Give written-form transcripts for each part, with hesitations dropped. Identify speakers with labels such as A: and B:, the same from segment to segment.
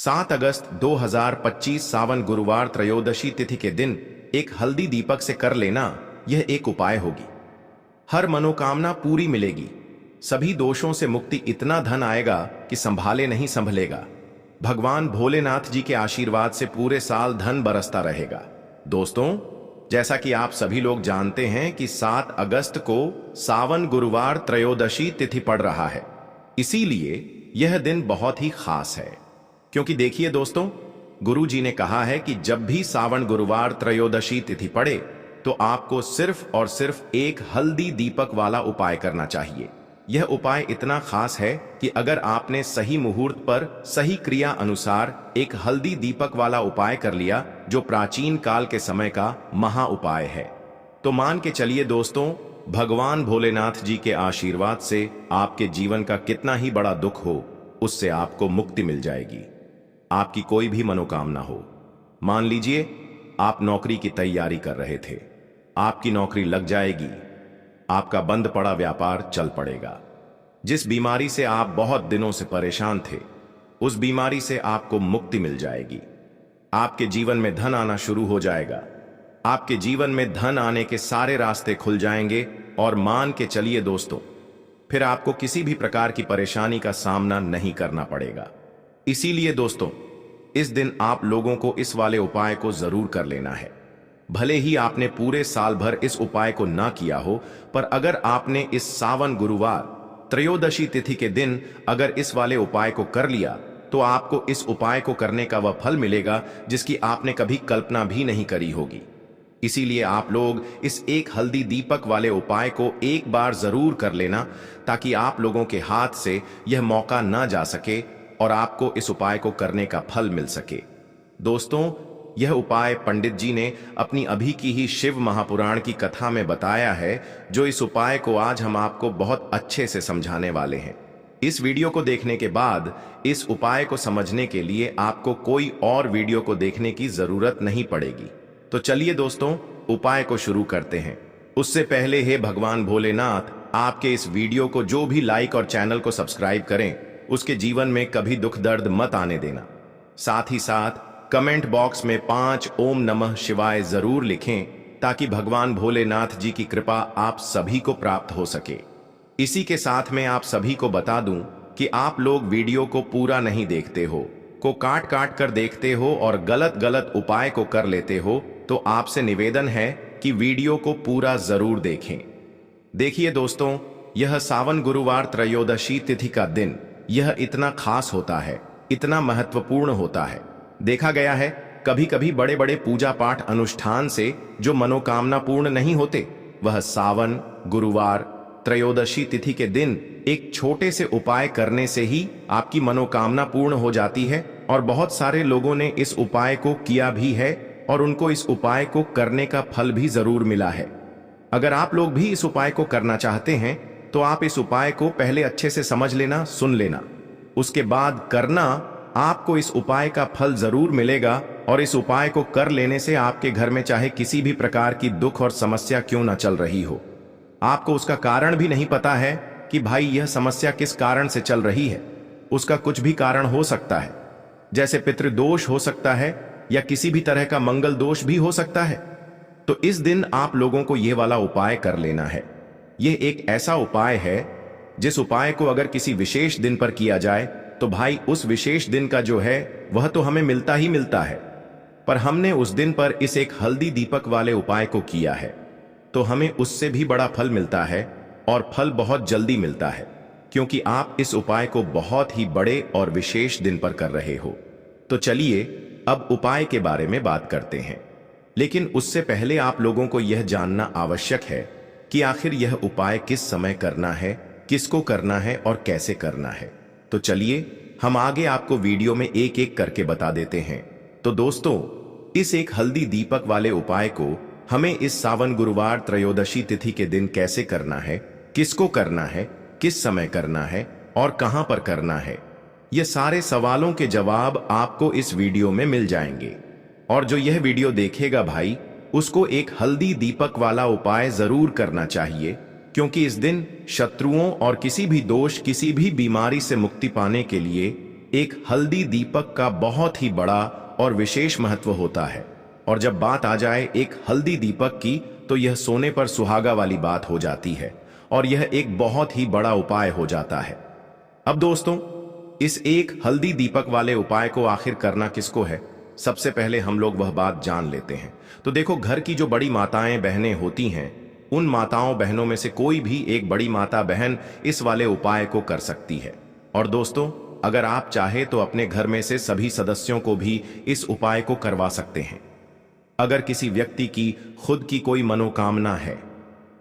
A: 7 अगस्त 2025 सावन गुरुवार त्रयोदशी तिथि के दिन एक हल्दी दीपक से कर लेना यह एक उपाय होगी। हर मनोकामना पूरी मिलेगी, सभी दोषों से मुक्ति, इतना धन आएगा कि संभाले नहीं संभलेगा। भगवान भोलेनाथ जी के आशीर्वाद से पूरे साल धन बरसता रहेगा। दोस्तों, जैसा कि आप सभी लोग जानते हैं कि 7 अगस्त को सावन गुरुवार त्रयोदशी तिथि पड़ रहा है, इसीलिए यह दिन बहुत ही खास है। क्योंकि देखिए दोस्तों, गुरु जी ने कहा है कि जब भी सावन गुरुवार त्रयोदशी तिथि पड़े तो आपको सिर्फ और सिर्फ एक हल्दी दीपक वाला उपाय करना चाहिए। यह उपाय इतना खास है कि अगर आपने सही मुहूर्त पर सही क्रिया अनुसार एक हल्दी दीपक वाला उपाय कर लिया, जो प्राचीन काल के समय का महा उपाय है, तो मान के चलिए दोस्तों, भगवान भोलेनाथ जी के आशीर्वाद से आपके जीवन का कितना ही बड़ा दुख हो, उससे आपको मुक्ति मिल जाएगी। आपकी कोई भी मनोकामना हो, मान लीजिए आप नौकरी की तैयारी कर रहे थे, आपकी नौकरी लग जाएगी, आपका बंद पड़ा व्यापार चल पड़ेगा। जिस बीमारी से आप बहुत दिनों से परेशान थे, उस बीमारी से आपको मुक्ति मिल जाएगी। आपके जीवन में धन आना शुरू हो जाएगा। आपके जीवन में धन आने के सारे रास्ते खुल जाएंगे और मान के चलिए दोस्तों, फिर आपको किसी भी प्रकार की परेशानी का सामना नहीं करना पड़ेगा। इसीलिए दोस्तों, इस दिन आप लोगों को इस वाले उपाय को जरूर कर लेना है। भले ही आपने पूरे साल भर इस उपाय को ना किया हो, पर अगर आपने इस सावन गुरुवार त्रयोदशी तिथि के दिन अगर इस वाले उपाय को कर लिया, तो आपको इस उपाय को करने का वह फल मिलेगा जिसकी आपने कभी कल्पना भी नहीं करी होगी। इसीलिए आप लोग इस एक हल्दी दीपक वाले उपाय को एक बार जरूर कर लेना, ताकि आप लोगों के हाथ से यह मौका ना जा सके और आपको इस उपाय को करने का फल मिल सके। दोस्तों, यह उपाय पंडित जी ने अपनी अभी की ही शिव महापुराण की कथा में बताया है, जो इस उपाय को आज हम आपको बहुत अच्छे से समझाने वाले हैं। इस वीडियो को देखने के बाद इस उपाय को समझने के लिए आपको कोई और वीडियो को देखने की जरूरत नहीं पड़ेगी। तो चलिए दोस्तों, उपाय को शुरू करते हैं। उससे पहले हे भगवान भोलेनाथ, आपके इस वीडियो को जो भी लाइक और चैनल को सब्सक्राइब करें, उसके जीवन में कभी दुख दर्द मत आने देना। साथ ही साथ कमेंट बॉक्स में 5 ओम नमः शिवाय जरूर लिखें, ताकि भगवान भोलेनाथ जी की कृपा आप सभी को प्राप्त हो सके। इसी के साथ में आप सभी को बता दूं कि आप लोग वीडियो को पूरा नहीं देखते हो, को काट काट कर देखते हो और गलत गलत उपाय को कर लेते हो, तो आपसे निवेदन है कि वीडियो को पूरा जरूर देखें। देखिए दोस्तों, यह सावन गुरुवार त्रयोदशी तिथि का दिन यह इतना खास होता है, इतना महत्वपूर्ण होता है। देखा गया है कभी कभी बड़े बड़े पूजा पाठ अनुष्ठान से जो मनोकामना पूर्ण नहीं होते, वह सावन गुरुवार त्रयोदशी तिथि के दिन एक छोटे से उपाय करने से ही आपकी मनोकामना पूर्ण हो जाती है। और बहुत सारे लोगों ने इस उपाय को किया भी है और उनको इस उपाय को करने का फल भी जरूर मिला है। अगर आप लोग भी इस उपाय को करना चाहते हैं, तो आप इस उपाय को पहले अच्छे से समझ लेना, सुन लेना, उसके बाद करना। आपको इस उपाय का फल जरूर मिलेगा और इस उपाय को कर लेने से आपके घर में चाहे किसी भी प्रकार की दुख और समस्या क्यों ना चल रही हो, आपको उसका कारण भी नहीं पता है कि भाई यह समस्या किस कारण से चल रही है, उसका कुछ भी कारण हो सकता है। जैसे पितृदोष हो सकता है या किसी भी तरह का मंगल दोष भी हो सकता है। तो इस दिन आप लोगों को यह वाला उपाय कर लेना है। यह एक ऐसा उपाय है जिस उपाय को अगर किसी विशेष दिन पर किया जाए, तो भाई उस विशेष दिन का जो है वह तो हमें मिलता ही मिलता है, पर हमने उस दिन पर इस एक हल्दी दीपक वाले उपाय को किया है, तो हमें उससे भी बड़ा फल मिलता है और फल बहुत जल्दी मिलता है, क्योंकि आप इस उपाय को बहुत ही बड़े और विशेष दिन पर कर रहे हो। तो चलिए अब उपाय के बारे में बात करते हैं, लेकिन उससे पहले आप लोगों को यह जानना आवश्यक है कि आखिर यह उपाय किस समय करना है, किसको करना है और कैसे करना है। तो चलिए हम आगे आपको वीडियो में एक एक करके बता देते हैं। तो दोस्तों, इस एक हल्दी दीपक वाले उपाय को हमें इस सावन गुरुवार त्रयोदशी तिथि के दिन कैसे करना है, किसको करना है, किस समय करना है और कहां पर करना है, ये सारे सवालों के जवाब आपको इस वीडियो में मिल जाएंगे। और जो यह वीडियो देखेगा भाई, उसको एक हल्दी दीपक वाला उपाय जरूर करना चाहिए, क्योंकि इस दिन शत्रुओं और किसी भी दोष, किसी भी बीमारी से मुक्ति पाने के लिए एक हल्दी दीपक का बहुत ही बड़ा और विशेष महत्व होता है। और जब बात आ जाए एक हल्दी दीपक की, तो यह सोने पर सुहागा वाली बात हो जाती है और यह एक बहुत ही बड़ा उपाय हो जाता है। अब दोस्तों, इस एक हल्दी दीपक वाले उपाय को आखिर करना किसको है, सबसे पहले हम लोग वह बात जान लेते हैं। तो देखो, घर की जो बड़ी माताएं बहनें होती हैं, उन माताओं बहनों में से कोई भी एक बड़ी माता बहन इस वाले उपाय को कर सकती है। और दोस्तों, अगर आप चाहे तो अपने घर में से सभी सदस्यों को भी इस उपाय को करवा सकते हैं। अगर किसी व्यक्ति की खुद की कोई मनोकामना है,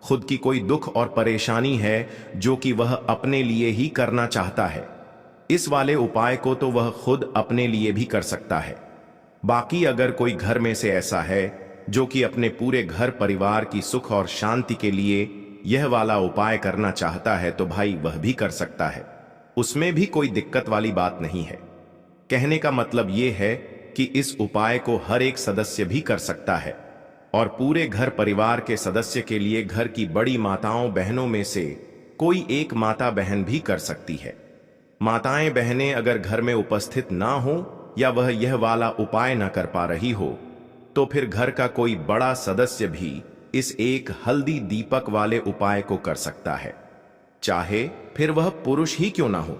A: खुद की कोई दुख और परेशानी है जो कि वह अपने लिए ही करना चाहता है, इस वाले उपाय को तो वह खुद अपने लिए भी कर सकता है। बाकी अगर कोई घर में से ऐसा है जो कि अपने पूरे घर परिवार की सुख और शांति के लिए यह वाला उपाय करना चाहता है, तो भाई वह भी कर सकता है। उसमें भी कोई दिक्कत वाली बात नहीं है। कहने का मतलब यह है कि इस उपाय को हर एक सदस्य भी कर सकता है और पूरे घर परिवार के सदस्य के लिए घर की बड़ी माताओं बहनों में से कोई एक माता बहन भी कर सकती है। माताएं बहनें अगर घर में उपस्थित ना हो या वह यह वाला उपाय ना कर पा रही हो, तो फिर घर का कोई बड़ा सदस्य भी इस एक हल्दी दीपक वाले उपाय को कर सकता है, चाहे फिर वह पुरुष ही क्यों ना हो।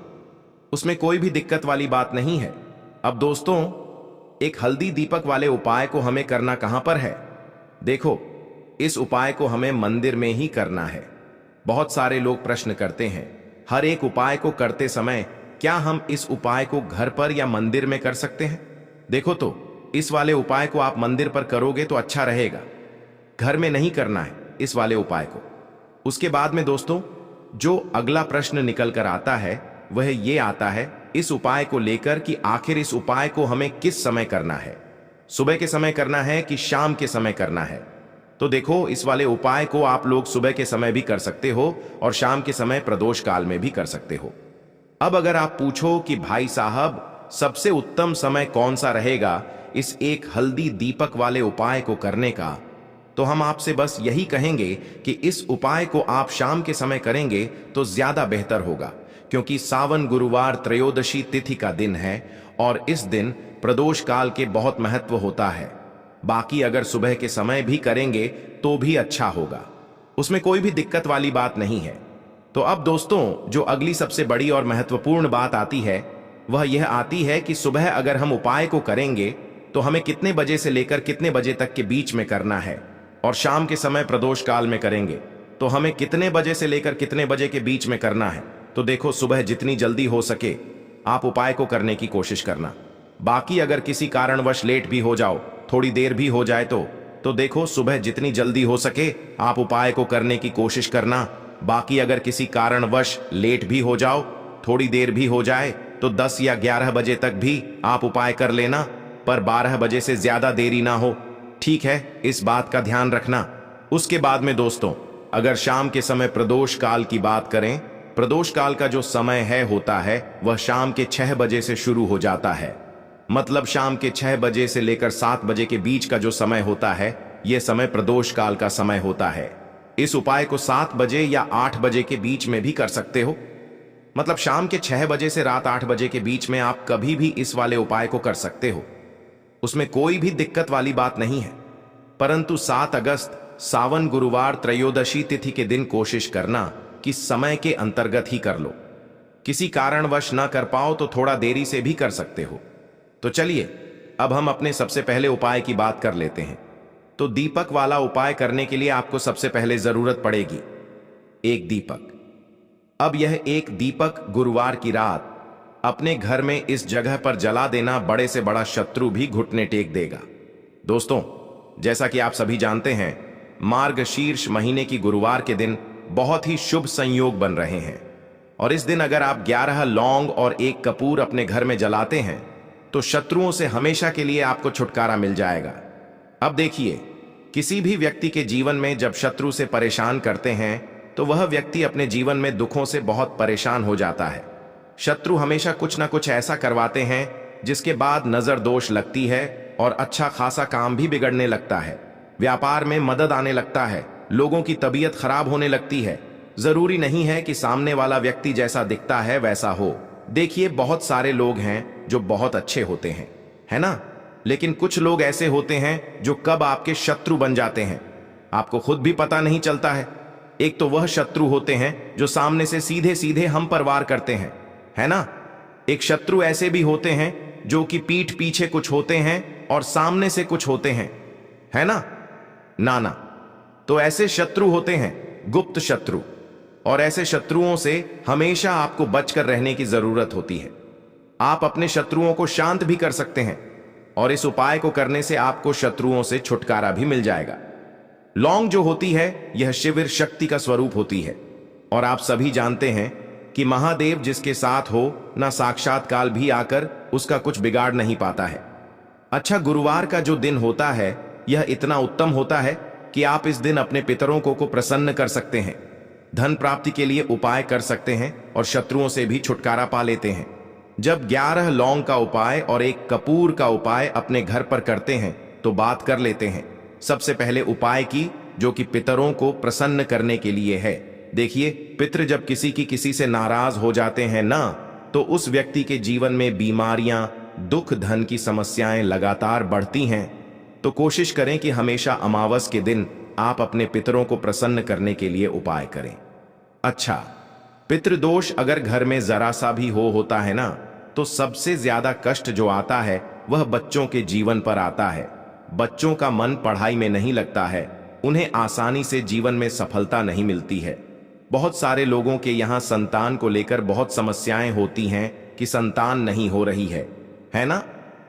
A: उसमें कोई भी दिक्कत वाली बात नहीं है। अब दोस्तों, एक हल्दी दीपक वाले उपाय को हमें करना कहां पर है? देखो, इस उपाय को हमें मंदिर में ही करना है। बहुत सारे लोग प्रश्न करते हैं, हर एक उपाय को करते समय क्या हम इस उपाय को घर पर या मंदिर में कर सकते हैं? देखो, तो इस वाले उपाय को आप मंदिर पर करोगे तो अच्छा रहेगा, घर में नहीं करना है इस वाले उपाय को। उसके बाद में दोस्तों, जो अगला प्रश्न निकल कर आता है वह ये आता है इस उपाय को लेकर कि आखिर इस उपाय को हमें किस समय करना है, सुबह के समय करना है कि शाम के समय करना है? तो देखो, इस वाले उपाय को आप लोग सुबह के समय भी कर सकते हो और शाम के समय प्रदोष काल में भी कर सकते हो। अब अगर आप पूछो कि भाई साहब सबसे उत्तम समय कौन सा रहेगा इस एक हल्दी दीपक वाले उपाय को करने का, तो हम आपसे बस यही कहेंगे कि इस उपाय को आप शाम के समय करेंगे तो ज्यादा बेहतर होगा, क्योंकि सावन गुरुवार त्रयोदशी तिथि का दिन है और इस दिन प्रदोष काल के बहुत महत्व होता है। बाकी अगर सुबह के समय भी करेंगे तो भी अच्छा होगा, उसमें कोई भी दिक्कत वाली बात नहीं है। तो अब दोस्तों, जो अगली सबसे बड़ी और महत्वपूर्ण बात आती है वह यह आती है कि सुबह अगर हम उपाय को करेंगे तो हमें कितने बजे से लेकर कितने बजे तक के बीच में करना है, और शाम के समय प्रदोष काल में करेंगे तो हमें कितने बजे से लेकर कितने बजे के बीच में करना है। तो देखो, सुबह जितनी जल्दी हो सके आप उपाय को करने की कोशिश करना। बाकी अगर किसी कारणवश लेट भी हो जाओ, थोड़ी देर भी हो जाए तो देखो, सुबह जितनी जल्दी हो सके आप उपाय को करने की कोशिश करना। बाकी अगर किसी कारणवश लेट भी हो जाओ, थोड़ी देर भी हो जाए, तो 10 या 11 बजे तक भी आप उपाय कर लेना, पर 12 बजे से ज्यादा देरी ना हो, ठीक है? इस बात का ध्यान रखना। उसके बाद में दोस्तों, अगर शाम के समय प्रदोष काल की बात करें, प्रदोष काल का जो समय होता है वह शाम के 6 बजे से शुरू हो जाता है। मतलब शाम के 6 बजे से लेकर 7 बजे के बीच का जो समय होता है, यह समय प्रदोष काल का समय होता है। इस उपाय को 7 बजे या 8 बजे के बीच में भी कर सकते हो। मतलब शाम के 6 बजे से रात 8 बजे के बीच में आप कभी भी इस वाले उपाय को कर सकते हो, उसमें कोई भी दिक्कत वाली बात नहीं है। परंतु 7 अगस्त सावन गुरुवार त्रयोदशी तिथि के दिन कोशिश करना कि समय के अंतर्गत ही कर लो। किसी कारणवश ना कर पाओ तो थोड़ा देरी से भी कर सकते हो। तो चलिए, अब हम अपने सबसे पहले उपाय की बात कर लेते हैं। तो दीपक वाला उपाय करने के लिए आपको सबसे पहले जरूरत पड़ेगी एक दीपक। अब यह एक दीपक गुरुवार की रात अपने घर में इस जगह पर जला देना, बड़े से बड़ा शत्रु भी घुटने टेक देगा। दोस्तों, जैसा कि आप सभी जानते हैं, मार्गशीर्ष महीने की गुरुवार के दिन बहुत ही शुभ संयोग बन रहे हैं, और इस दिन अगर आप 11 लौंग और 1 कपूर अपने घर में जलाते हैं तो शत्रुओं से हमेशा के लिए आपको छुटकारा मिल जाएगा। अब देखिए, किसी भी व्यक्ति के जीवन में जब शत्रु से परेशान करते हैं तो वह व्यक्ति अपने जीवन में दुखों से बहुत परेशान हो जाता है। शत्रु हमेशा कुछ ना कुछ ऐसा करवाते हैं जिसके बाद नजर दोष लगती है और अच्छा खासा काम भी बिगड़ने लगता है, व्यापार में मदद आने लगता है, लोगों की तबीयत खराब होने लगती है। जरूरी नहीं है कि सामने वाला व्यक्ति जैसा दिखता है वैसा हो, देखिए, बहुत सारे लोग हैं जो बहुत अच्छे होते हैं, है ना? लेकिन कुछ लोग ऐसे होते हैं जो कब आपके शत्रु बन जाते हैं आपको खुद भी पता नहीं चलता है। एक तो वह शत्रु होते हैं जो सामने से सीधे सीधे हम पर वार करते हैं, है ना? एक शत्रु ऐसे भी होते हैं जो कि पीठ पीछे कुछ होते हैं और सामने से कुछ होते हैं, है ना? नाना तो ऐसे शत्रु होते हैं गुप्त शत्रु, और ऐसे शत्रुओं से हमेशा आपको बचकर रहने की जरूरत होती है। आप अपने शत्रुओं को शांत भी कर सकते हैं और इस उपाय को करने से आपको शत्रुओं से छुटकारा भी मिल जाएगा। लौंग जो होती है यह शिविर शक्ति का स्वरूप होती है, और आप सभी जानते हैं कि महादेव जिसके साथ हो ना साक्षात काल भी आकर उसका कुछ बिगाड़ नहीं पाता है। अच्छा, गुरुवार का जो दिन होता है यह इतना उत्तम होता है कि आप इस दिन अपने पितरों को प्रसन्न कर सकते हैं, धन प्राप्ति के लिए उपाय कर सकते हैं और शत्रुओं से भी छुटकारा पा लेते हैं। जब 11 लौंग का उपाय और 1 कपूर का उपाय अपने घर पर करते हैं तो बात कर लेते हैं सबसे पहले उपाय की, जो कि पितरों को प्रसन्न करने के लिए है। देखिए, पितृ जब किसी से नाराज हो जाते हैं ना, तो उस व्यक्ति के जीवन में बीमारियां, दुख, धन की समस्याएं लगातार बढ़ती हैं। तो कोशिश करें कि हमेशा अमावस के दिन आप अपने पितरों को प्रसन्न करने के लिए उपाय करें। अच्छा, पितृदोष अगर घर में जरा सा भी होता है ना, तो सबसे ज्यादा कष्ट जो आता है वह बच्चों के जीवन पर आता है। बच्चों का मन पढ़ाई में नहीं लगता है, उन्हें आसानी से जीवन में सफलता नहीं मिलती है। बहुत सारे लोगों के यहाँ संतान को लेकर बहुत समस्याएं होती हैं कि संतान नहीं हो रही है ना?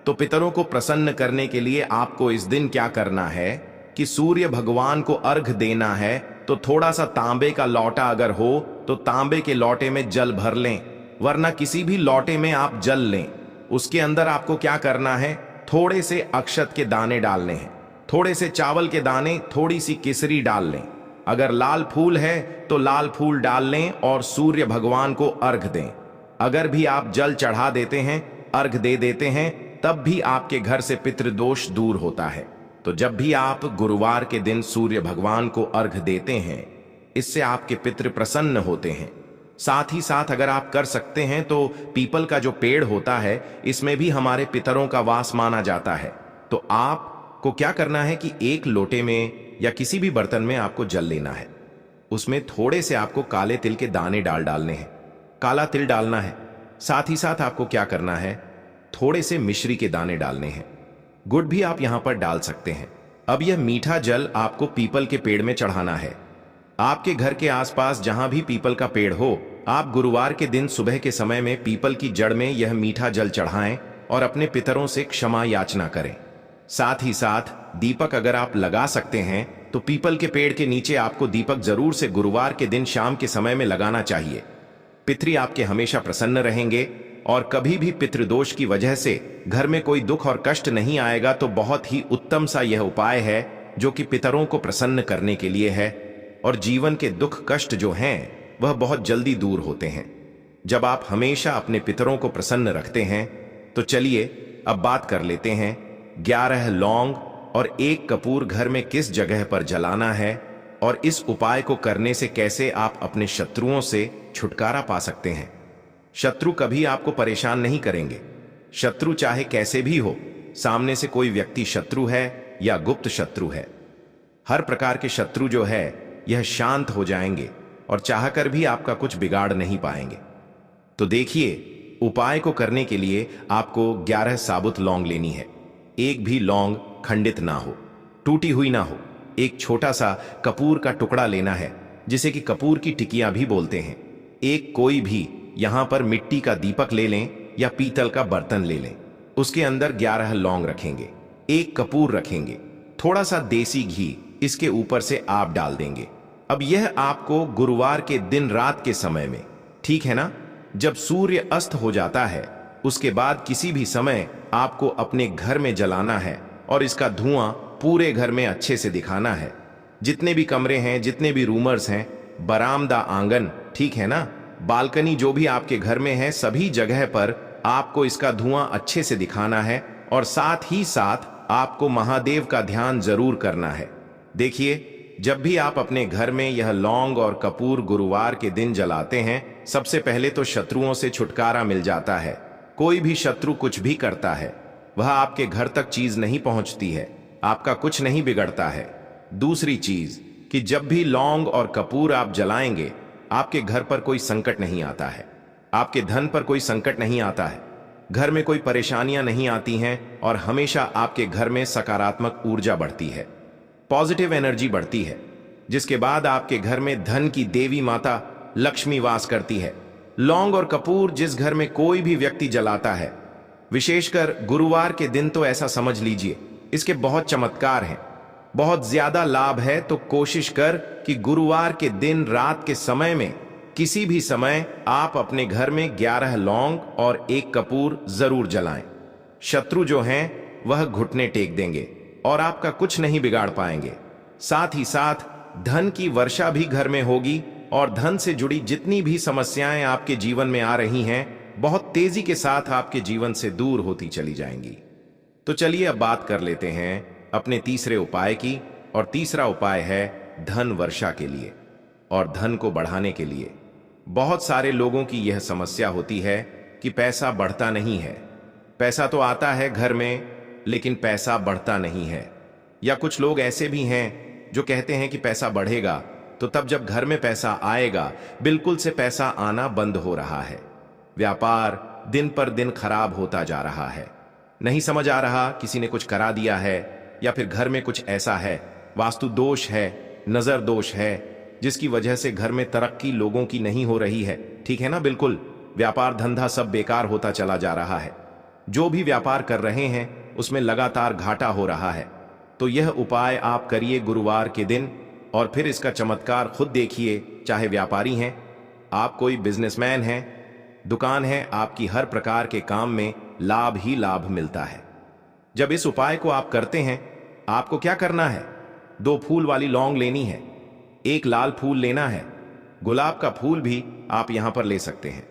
A: तो पितरों को प्रसन्न करने के लिए आपको इस दिन क्या करना है कि सूर्य भगवान को अर्घ देना है। तो थोड़ा सा तांबे का लौटा अगर हो तो तांबे के लौटे में जल भर लें, वरना किसी भी लौटे में आप जल लें। उसके अंदर आपको क्या करना है, थोड़े से अक्षत के दाने डालने हैं, थोड़े से चावल के दाने, थोड़ी सी केसरी डाल लें। अगर लाल फूल है तो लाल फूल डाल लें और सूर्य भगवान को अर्घ दें। अगर भी आप जल चढ़ा देते हैं, अर्घ दे देते हैं, तब भी आपके घर से पितृदोष दूर होता है। तो जब भी आप गुरुवार के दिन सूर्य भगवान को अर्घ देते हैं, इससे आपके पितृ प्रसन्न होते हैं। साथ ही साथ अगर आप कर सकते हैं तो पीपल का जो पेड़ होता है, इसमें भी हमारे पितरों का वास माना जाता है। तो आपको क्या करना है कि 1 लोटे में या किसी भी बर्तन में आपको जल लेना है, उसमें थोड़े से आपको काले तिल के दाने डालने हैं, काला तिल डालना है। साथ ही साथ आपको क्या करना है, थोड़े से मिश्री के दाने डालने हैं, गुड़ भी आप यहां पर डाल सकते हैं। अब यह मीठा जल आपको पीपल के पेड़ में चढ़ाना है। आपके घर के आसपास जहां भी पीपल का पेड़ हो, आप गुरुवार के दिन सुबह के समय में पीपल की जड़ में यह मीठा जल चढ़ाएं और अपने पितरों से क्षमा याचना करें। साथ ही साथ दीपक अगर आप लगा सकते हैं तो पीपल के पेड़ के नीचे आपको दीपक जरूर से गुरुवार के दिन शाम के समय में लगाना चाहिए। पितृ आपके हमेशा प्रसन्न रहेंगे और कभी भी पितृदोष की वजह से घर में कोई दुख और कष्ट नहीं आएगा। तो बहुत ही उत्तम सा यह उपाय है जो कि पितरों को प्रसन्न करने के लिए है, और जीवन के दुख कष्ट जो हैं वह बहुत जल्दी दूर होते हैं जब आप हमेशा अपने पितरों को प्रसन्न रखते हैं। तो चलिए अब बात कर लेते हैं 11 लौंग और 1 कपूर घर में किस जगह पर जलाना है, और इस उपाय को करने से कैसे आप अपने शत्रुओं से छुटकारा पा सकते हैं। शत्रु कभी आपको परेशान नहीं करेंगे। शत्रु चाहे कैसे भी हो, सामने से कोई व्यक्ति शत्रु है या गुप्त शत्रु है, हर प्रकार के शत्रु जो है यह शांत हो जाएंगे और चाहकर भी आपका कुछ बिगाड़ नहीं पाएंगे। तो देखिए, उपाय को करने के लिए आपको 11 साबुत लौंग लेनी है। एक भी लौंग खंडित ना हो, टूटी हुई ना हो। एक छोटा सा कपूर का टुकड़ा लेना है, जिसे कि कपूर की टिकियां भी बोलते हैं। एक कोई भी यहां पर मिट्टी का दीपक ले लें या पीतल का बर्तन ले लें, उसके अंदर 11 लौंग रखेंगे, 1 कपूर रखेंगे, थोड़ा सा देसी घी इसके ऊपर से आप डाल देंगे। अब यह आपको गुरुवार के दिन रात के समय में, ठीक है ना, जब सूर्य अस्त हो जाता है, उसके बाद किसी भी समय आपको अपने घर में जलाना है और इसका धुआं पूरे घर में अच्छे से दिखाना है। जितने भी कमरे हैं, जितने भी रूमर्स हैं, बरामदा, आंगन, ठीक है ना, बालकनी, जो भी आपके घर में है, सभी जगह पर आपको इसका धुआं अच्छे से दिखाना है। और साथ ही साथ आपको महादेव का ध्यान जरूर करना है। देखिए, जब भी आप अपने घर में यह लौंग और कपूर गुरुवार के दिन जलाते हैं, सबसे पहले तो शत्रुओं से छुटकारा मिल जाता है। कोई भी शत्रु कुछ भी करता है, वह आपके घर तक चीज नहीं पहुंचती है, आपका कुछ नहीं बिगड़ता है। दूसरी चीज कि जब भी लौंग और कपूर आप जलाएंगे, आपके घर पर कोई संकट नहीं आता है, आपके धन पर कोई संकट नहीं आता है, घर में कोई परेशानियां नहीं आती हैं और हमेशा आपके घर में सकारात्मक ऊर्जा बढ़ती है, पॉजिटिव एनर्जी बढ़ती है, जिसके बाद आपके घर में धन की देवी माता लक्ष्मी वास करती है। लौंग और कपूर जिस घर में कोई भी व्यक्ति जलाता है, विशेषकर गुरुवार के दिन, तो ऐसा समझ लीजिए इसके बहुत चमत्कार हैं, बहुत ज्यादा लाभ है। तो कोशिश कर कि गुरुवार के दिन रात के समय में किसी भी समय आप अपने घर में 11 लौंग और 1 कपूर जरूर जलाएं। शत्रु जो हैं वह घुटने टेक देंगे और आपका कुछ नहीं बिगाड़ पाएंगे। साथ ही साथ धन की वर्षा भी घर में होगी और धन से जुड़ी जितनी भी समस्याएं आपके जीवन में आ रही हैं, बहुत तेजी के साथ आपके जीवन से दूर होती चली जाएंगी। तो चलिए अब बात कर लेते हैं अपने तीसरे उपाय की, और तीसरा उपाय है धन वर्षा के लिए और धन को बढ़ाने के लिए। बहुत सारे लोगों की यह समस्या होती है कि पैसा बढ़ता नहीं है, पैसा तो आता है घर में लेकिन पैसा बढ़ता नहीं है। या कुछ लोग ऐसे भी हैं जो कहते हैं कि पैसा बढ़ेगा, तो तब जब घर में पैसा आएगा, बिल्कुल से पैसा आना बंद हो रहा है। व्यापार दिन पर दिन खराब होता जा रहा है, नहीं समझ आ रहा किसी ने कुछ करा दिया है या फिर घर में कुछ ऐसा है, वास्तु दोष है, नजर दोष है, जिसकी वजह से घर में तरक्की लोगों की नहीं हो रही है। ठीक है ना, बिल्कुल व्यापार धंधा सब बेकार होता चला जा रहा है। जो भी व्यापार कर रहे हैं उसमें लगातार घाटा हो रहा है। तो यह उपाय आप करिए गुरुवार के दिन और फिर इसका चमत्कार खुद देखिए। चाहे व्यापारी हैं आप, कोई बिजनेसमैन हैं, दुकान है आपकी, हर प्रकार के काम में लाभ ही लाभ मिलता है। जब इस उपाय को आप करते हैं, आपको क्या करना है, 2 फूल वाली लौंग लेनी है, 1 लाल फूल लेना है, गुलाब का फूल भी आप यहां पर ले सकते हैं।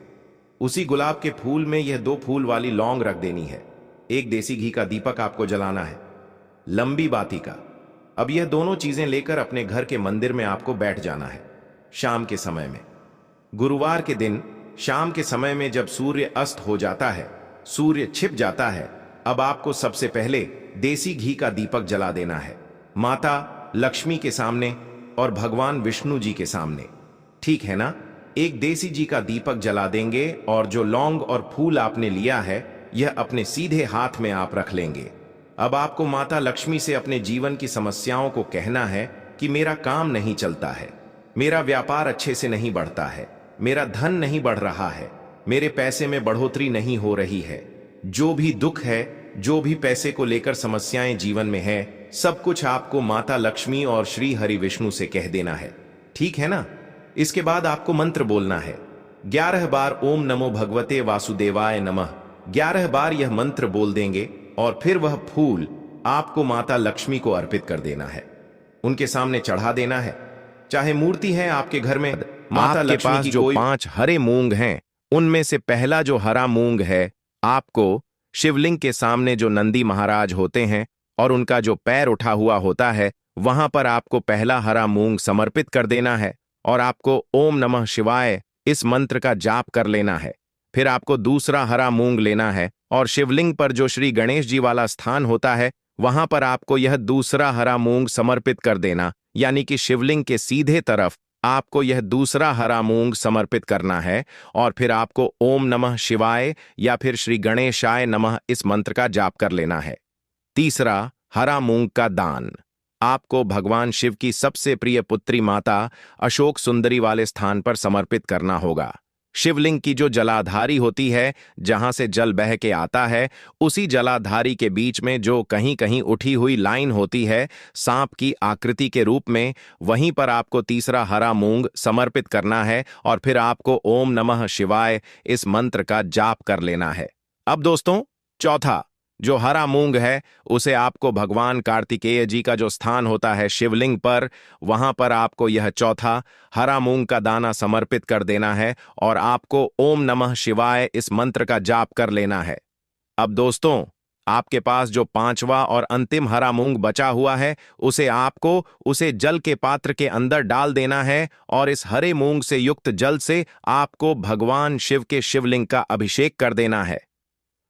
A: उसी गुलाब के फूल में यह 2 फूल वाली लौंग रख देनी है। 1 देसी घी का दीपक आपको जलाना है, लंबी बाती का। अब यह दोनों चीजें लेकर अपने घर के मंदिर में आपको बैठ जाना है शाम के समय में। गुरुवार के दिन शाम के समय में जब सूर्य अस्त हो जाता है, सूर्य छिप जाता है, अब आपको सबसे पहले देसी घी का दीपक जला देना है, माता लक्ष्मी के सामने और भगवान विष्णु जी के सामने। ठीक है ना, 1 देसी घी का दीपक जला देंगे और जो लौंग और फूल आपने लिया है, यह अपने सीधे हाथ में आप रख लेंगे। अब आपको माता लक्ष्मी से अपने जीवन की समस्याओं को कहना है कि मेरा काम नहीं चलता है, मेरा व्यापार अच्छे से नहीं बढ़ता है, मेरा धन नहीं बढ़ रहा है, मेरे पैसे में बढ़ोतरी नहीं हो रही है। जो भी दुख है, जो भी पैसे को लेकर समस्याएं जीवन में है, सब कुछ आपको माता लक्ष्मी और श्री हरि विष्णु से कह देना है। ठीक है ना, इसके बाद आपको मंत्र बोलना है 11 बार, ओम नमो भगवते वासुदेवाय नमः। 11 बार यह मंत्र बोल देंगे और फिर वह फूल आपको माता लक्ष्मी को अर्पित कर देना है, उनके सामने चढ़ा देना है। चाहे मूर्ति है आपके घर में, माता लक्ष्मी की जो 5 हरे मूंग हैं, उनमें से पहला जो हरा मूंग है, आपको शिवलिंग के सामने जो नंदी महाराज होते हैं और उनका जो पैर उठा हुआ होता है, वहां पर आपको पहला हरा मूंग समर्पित कर देना है और आपको ओम नमः शिवाय इस मंत्र का जाप कर लेना है। फिर आपको दूसरा हरा मूंग लेना है और शिवलिंग पर जो श्री गणेश जी वाला स्थान होता है, वहां पर आपको यह दूसरा हरा मूंग समर्पित कर देना, यानी कि शिवलिंग के सीधे तरफ आपको यह दूसरा हरा मूंग समर्पित करना है और फिर आपको ओम नमः शिवाय या फिर श्री गणेशाय नमः इस मंत्र का जाप कर लेना है। तीसरा, हरा मूंग का दान आपको भगवान शिव की सबसे प्रिय पुत्री माता अशोक सुंदरी वाले स्थान पर समर्पित करना होगा। शिवलिंग की जो जलाधारी होती है, जहां से जल बह के आता है, उसी जलाधारी के बीच में जो कहीं कहीं उठी हुई लाइन होती है सांप की आकृति के रूप में, वहीं पर आपको तीसरा हरा मूंग समर्पित करना है और फिर आपको ओम नमः शिवाय इस मंत्र का जाप कर लेना है। अब दोस्तों, चौथा जो हरा मूंग है, उसे आपको भगवान कार्तिकेय जी का जो स्थान होता है शिवलिंग पर, वहां पर आपको यह चौथा हरा मूंग का दाना समर्पित कर देना है और आपको ओम नमः शिवाय इस मंत्र का जाप कर लेना है। अब दोस्तों, आपके पास जो पांचवा और अंतिम हरा मूंग बचा हुआ है उसे जल के पात्र के अंदर डाल देना है और इस हरे मूंग से युक्त जल से आपको भगवान शिव के शिवलिंग का अभिषेक कर देना है।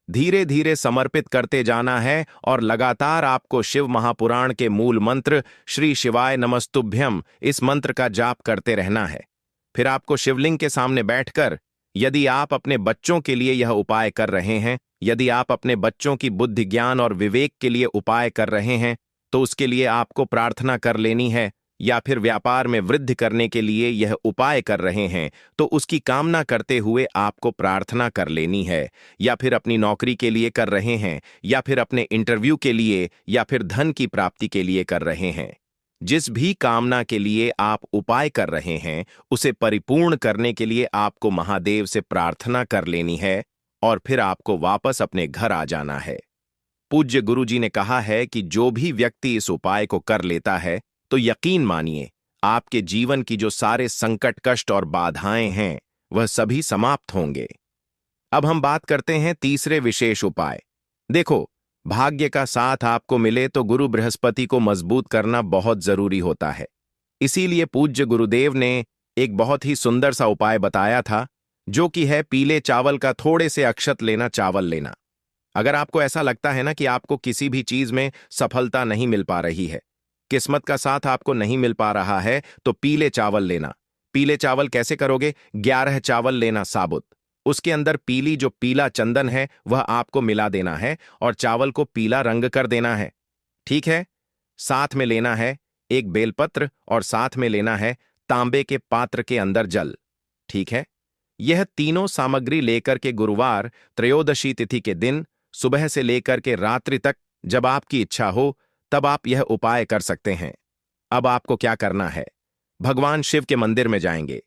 A: धीरे धीरे समर्पित करते जाना है और लगातार आपको शिव महापुराण के मूल मंत्र श्री शिवाय नमस्तुभ्यम इस मंत्र का जाप करते रहना है। फिर आपको शिवलिंग के सामने बैठकर, यदि आप अपने बच्चों के लिए यह उपाय कर रहे हैं, यदि आप अपने बच्चों की बुद्धि ज्ञान और विवेक के लिए उपाय कर रहे हैं, तो उसके लिए आपको प्रार्थना कर लेनी है, या फिर व्यापार में वृद्धि करने के लिए यह उपाय कर रहे हैं तो उसकी कामना करते हुए आपको प्रार्थना कर लेनी है, या फिर अपनी नौकरी के लिए कर रहे हैं, या फिर अपने इंटरव्यू के लिए, या फिर धन की प्राप्ति के लिए कर रहे हैं। जिस भी कामना के लिए आप उपाय कर रहे हैं उसे परिपूर्ण करने के लिए आपको महादेव से प्रार्थना कर लेनी है और फिर आपको वापस अपने घर आ जाना है। पूज्य गुरुजी ने कहा है कि जो भी व्यक्ति इस उपाय को कर लेता है तो यकीन मानिए आपके जीवन की जो सारे संकट, कष्ट और बाधाएं हैं वह सभी समाप्त होंगे। अब हम बात करते हैं तीसरे विशेष उपाय। देखो, भाग्य का साथ आपको मिले तो गुरु बृहस्पति को मजबूत करना बहुत जरूरी होता है। इसीलिए पूज्य गुरुदेव ने एक बहुत ही सुंदर सा उपाय बताया था, जो कि है पीले चावल का थोड़े से अक्षत लेना, चावल लेना। अगर आपको ऐसा लगता है ना कि आपको किसी भी चीज में सफलता नहीं मिल पा रही है, किस्मत का साथ आपको नहीं मिल पा रहा है, तो पीले चावल लेना। पीले चावल कैसे करोगे? 11 चावल लेना साबुत, उसके अंदर पीला चंदन है वह आपको मिला देना है और चावल को पीला रंग कर देना है। ठीक है। साथ में लेना है एक बेलपत्र और साथ में लेना है तांबे के पात्र के अंदर जल। ठीक है। यह तीनों सामग्री लेकर के गुरुवार त्रयोदशी तिथि के दिन सुबह से लेकर के रात्रि तक जब आपकी इच्छा हो तब आप यह उपाय कर सकते हैं। अब आपको क्या करना है? भगवान शिव के मंदिर में जाएंगे।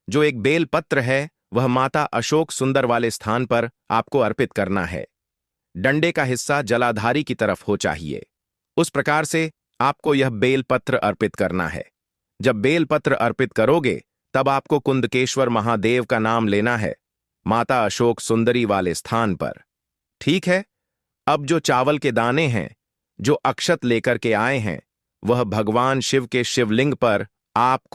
A: जो एक बेलपत्र है वह माता अशोक सुंदर वाले स्थान पर आपको अर्पित करना है। डंडे का हिस्सा जलाधारी की तरफ हो चाहिए। उस प्रकार से आपको यह बेलपत्र अर्पित करना है। जब बेलपत्र अर्पित करोगे तब आपको कुंदकेश्वर महादेव का नाम लेना है, माता अशोक सुंदरी वाले स्थान पर। ठीक है। अब जो चावल के दाने हैं, जो अक्षत लेकर के आए हैं, वह भगवान शिव के शिवलिंग पर आपको